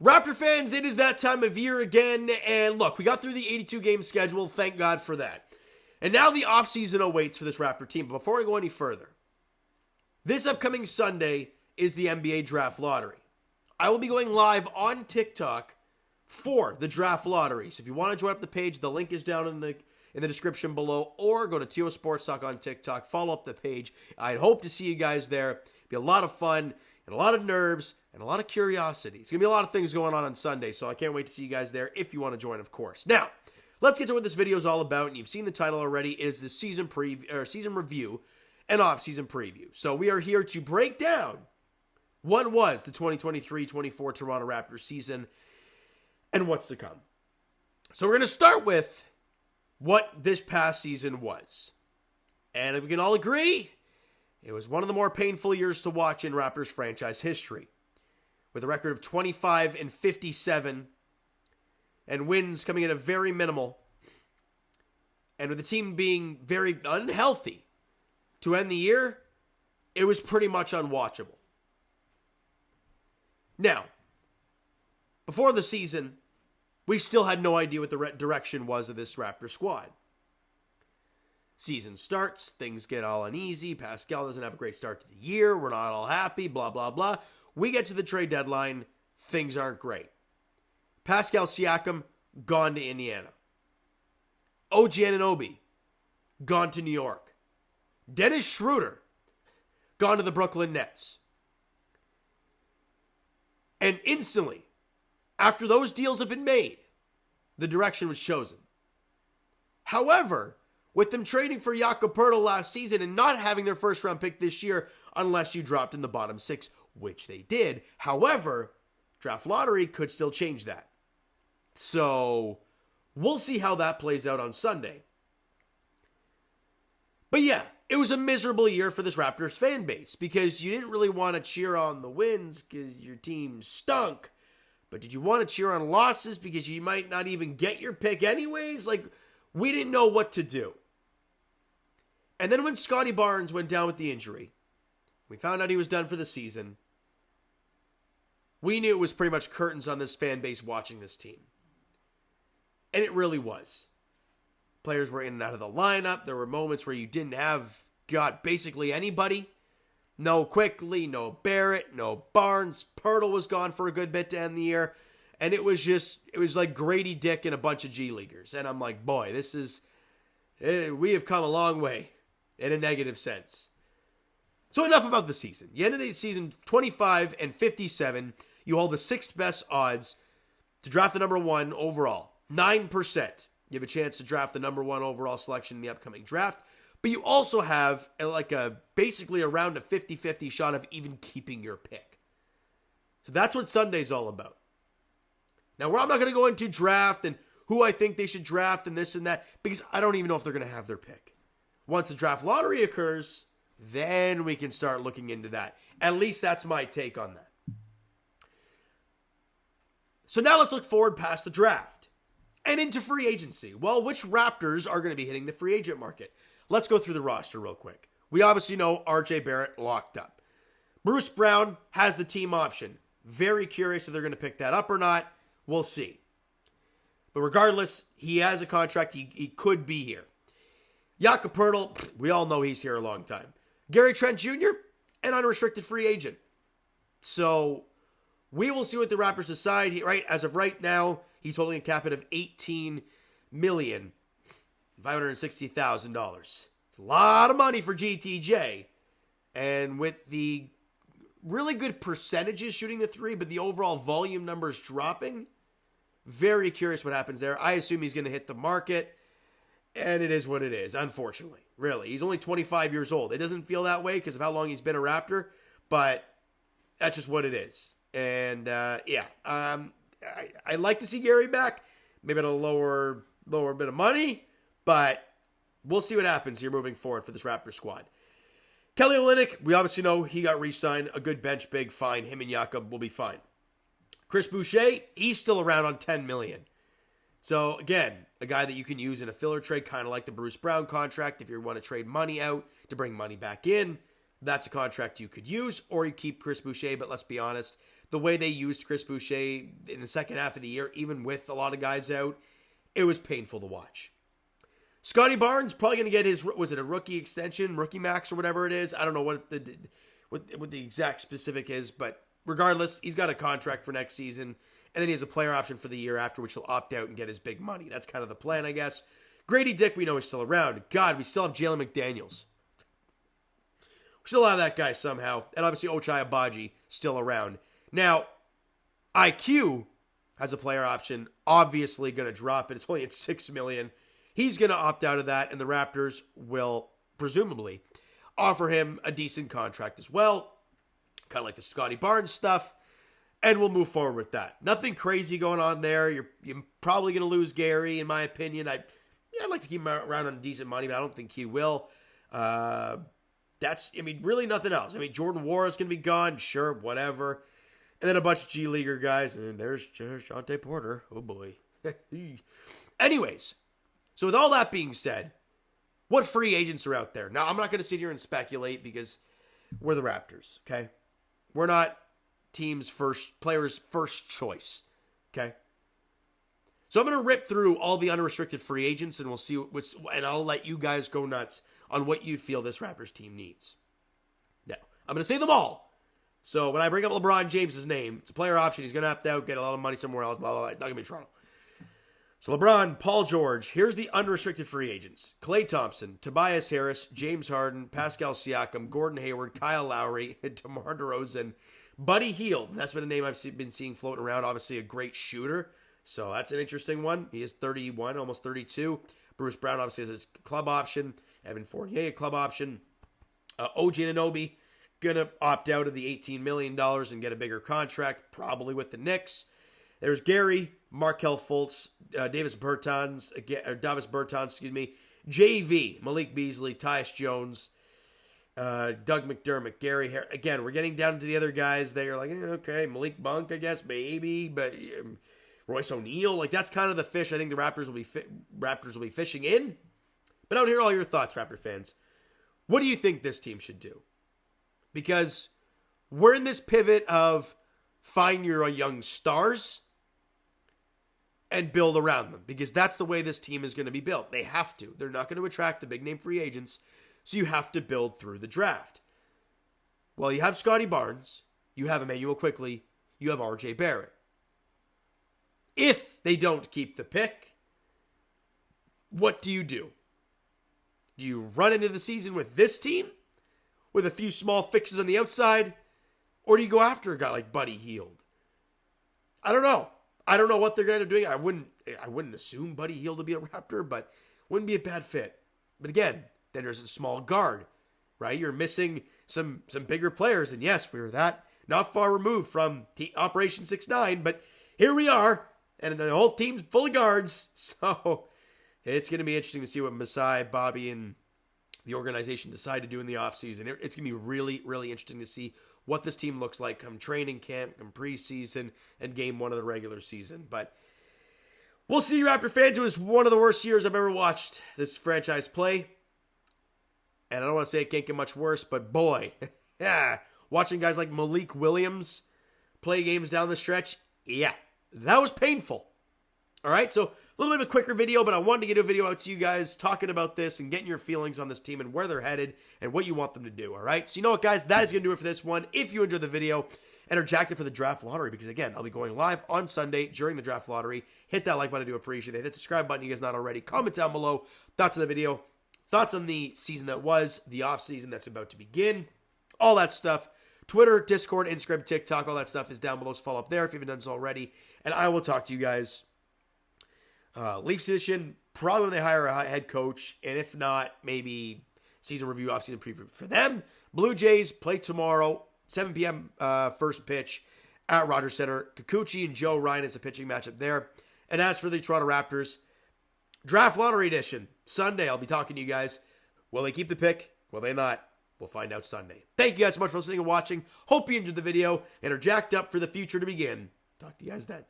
Raptor fans, it is that time of year again, and look, we got through the 82-game schedule, thank God for that. And now the offseason awaits for this Raptor team, but before I go any further, this upcoming Sunday is the NBA Draft Lottery. I will be going live on TikTok for the Draft Lottery, so if you want to join up the page, the link is down in the description below, or go to TO Sports Talk on TikTok, follow up the page. I'd hope to see you guys there. It'll be a lot of fun, and a lot of nerves, and a lot of curiosity. It's going to be a lot of things going on Sunday, so I can't wait to see you guys there if you want to join, of course. Now, let's get to what this video is all about, and you've seen the title already. It is the season review and off-season preview. So we are here to break down what was the 2023-24 Toronto Raptors season and what's to come. So we're going to start with what this past season was. And we can all agree, it was one of the more painful years to watch in Raptors franchise history. With a record of 25-57 and wins coming in at very minimal. And with the team being very unhealthy to end the year, it was pretty much unwatchable. Now, before the season, we still had no idea what the direction was of this Raptor squad. Season starts, things get all uneasy, Pascal doesn't have a great start to the year, we're not all happy, blah, blah, blah. We get to the trade deadline, things aren't great. Pascal Siakam, gone to Indiana. OG Anunoby, gone to New York. Dennis Schroeder, gone to the Brooklyn Nets. And instantly, after those deals have been made, the direction was chosen. However, with them trading for Jakob Poeltl last season and not having their first round pick this year unless you dropped in the bottom 6, which they did. However, draft lottery could still change that. So, we'll see how that plays out on Sunday. But yeah, it was a miserable year for this Raptors fan base because you didn't really want to cheer on the wins because your team stunk. But did you want to cheer on losses because you might not even get your pick anyways? Like, we didn't know what to do. And then when Scotty Barnes went down with the injury, we found out he was done for the season. We knew it was pretty much curtains on this fan base watching this team. And it really was. Players were in and out of the lineup. There were moments where you didn't have, basically anybody. No Quickly, no Barrett, no Barnes. Poeltl was gone for a good bit to end the year. And it was like Grady Dick and a bunch of G Leaguers. And I'm like, boy, we have come a long way in a negative sense. So enough about the season. You ended the season 25-57. You hold the 6th best odds to draft the number 1 overall. 9%. You have a chance to draft the number 1 overall selection in the upcoming draft. But you also have basically around a 50-50 shot of even keeping your pick. So that's what Sunday's all about. Now, I'm not going to go into draft and who I think they should draft and this and that, because I don't even know if they're going to have their pick. Once the draft lottery occurs, then we can start looking into that. At least that's my take on that. So now let's look forward past the draft and into free agency. Well, which Raptors are going to be hitting the free agent market? Let's go through the roster real quick. We obviously know RJ Barrett locked up. Bruce Brown has the team option. Very curious if they're going to pick that up or not. We'll see. But regardless, he has a contract. He could be here. Jakob Poeltl, we all know he's here a long time. Gary Trent Jr., an unrestricted free agent. So we will see what the Raptors decide. Right, as of right now, he's holding a cap hit of $18,560,000. It's a lot of money for GTJ. And with the really good percentages shooting the 3, but the overall volume numbers dropping, very curious what happens there. I assume he's going to hit the market. And it is what it is, unfortunately. Really. He's only 25 years old. It doesn't feel that way because of how long he's been a Raptor. But that's just what it is. And, I'd like to see Gary back. Maybe at a lower bit of money. But we'll see what happens here moving forward for this Raptor squad. Kelly Olynyk, we obviously know he got re-signed. A good bench big, fine. Him and Jakob will be fine. Chris Boucher, he's still around on $10 million. So, again, a guy that you can use in a filler trade, kind of like the Bruce Brown contract. If you want to trade money out to bring money back in, that's a contract you could use, or you keep Chris Boucher. But let's be honest, the way they used Chris Boucher in the second half of the year, even with a lot of guys out, it was painful to watch. Scotty Barnes probably going to get his, was it a rookie extension, rookie max or whatever it is? I don't know what the exact specific is, but regardless, he's got a contract for next season, and then he has a player option for the year after, which he'll opt out and get his big money. That's kind of the plan, I guess. Grady Dick, we know he's still around. God, we still have Jalen McDaniels. We still have that guy somehow. And obviously Ochai Agbaji still around. Now, IQ has a player option, obviously going to drop it. It's only at $6 million. He's going to opt out of that, and the Raptors will presumably offer him a decent contract as well, kind of like the Scotty Barnes stuff, and we'll move forward with that. Nothing crazy going on there. You're probably going to lose Gary, in my opinion. I'd like to keep him around on decent money, but I don't think he will. Really nothing else. Jordan Wara is going to be gone. Sure, whatever. And then a bunch of G Leaguer guys, and there's Shante Porter. Oh, boy. Anyways, so with all that being said, what free agents are out there? Now, I'm not going to sit here and speculate because we're the Raptors, okay? We're not players' first choice, okay? So I'm going to rip through all the unrestricted free agents, and we'll see and I'll let you guys go nuts on what you feel this Raptors team needs. Now, I'm going to say them all. So when I bring up LeBron James' name, it's a player option. He's going to opt out, get a lot of money somewhere else, blah, blah, blah. It's not going to be Toronto. So LeBron, Paul George, here's the unrestricted free agents. Klay Thompson, Tobias Harris, James Harden, Pascal Siakam, Gordon Hayward, Kyle Lowry, DeMar DeRozan, Buddy Hield. That's been a name I've been seeing floating around. Obviously a great shooter. So that's an interesting one. He is 31, almost 32. Bruce Brown obviously has his club option. Evan Fournier, a club option. OG Anunoby, going to opt out of the $18 million and get a bigger contract, probably with the Knicks. There's Gary, Markelle Fultz, Davis Bertans, JV, Malik Beasley, Tyus Jones, Doug McDermott, Gary Harris. Again, we're getting down to the other guys. They're like, okay, Malik Monk, I guess, maybe, but Royce O'Neal, like that's kind of the fish I think the Raptors will be fishing in. But I want to hear all your thoughts, Raptor fans. What do you think this team should do? Because we're in this pivot of find your young stars and build around them, because that's the way this team is going to be built. They have to. They're not going to attract the big name free agents, so you have to build through the draft. Well, you have Scotty Barnes, you have Emmanuel Quickley, you have RJ Barrett. If they don't keep the pick, what do? Do you run into the season with this team with a few small fixes on the outside, or do you go after a guy like Buddy Hield? I don't know. I don't know what they're going to do. I wouldn't assume Buddy Hield to be a Raptor, but wouldn't be a bad fit. But again, then there's a small guard, right? You're missing some bigger players, and yes, we were that not far removed from Operation 6ix9ine, but here we are, and the whole team's full of guards. So it's going to be interesting to see what Masai, Bobby, and the organization decide to do in the offseason. It's going to be really, really interesting to see what this team looks like come training camp, come preseason, and game one of the regular season. But we'll see, Raptor fans. It was one of the worst years I've ever watched this franchise play. And I don't want to say it can't get much worse, but boy, yeah, watching guys like Malik Williams play games down the stretch, yeah, that was painful. All right, so a little bit of a quicker video, but I wanted to get a video out to you guys talking about this and getting your feelings on this team and where they're headed and what you want them to do, all right? So you know what, guys? That is going to do it for this one. If you enjoyed the video and are jacked up for the draft lottery, because, again, I'll be going live on Sunday during the draft lottery. Hit that like button. I do appreciate it. Hit the subscribe button. You guys not already. Comment down below. Thoughts on the video. Thoughts on the season that was, the offseason that's about to begin. All that stuff. Twitter, Discord, Instagram, TikTok, all that stuff is down below. So follow up there if you haven't done so already. And I will talk to you guys Leafs edition, probably when they hire a head coach, and if not, maybe season review, offseason preview for them. Blue Jays play tomorrow, 7 p.m. First pitch at Rogers Center. Kikuchi and Joe Ryan is a pitching matchup there. And as for the Toronto Raptors, draft lottery edition, Sunday, I'll be talking to you guys. Will they keep the pick? Will they not? We'll find out Sunday. Thank you guys so much for listening and watching. Hope you enjoyed the video and are jacked up for the future to begin. Talk to you guys then.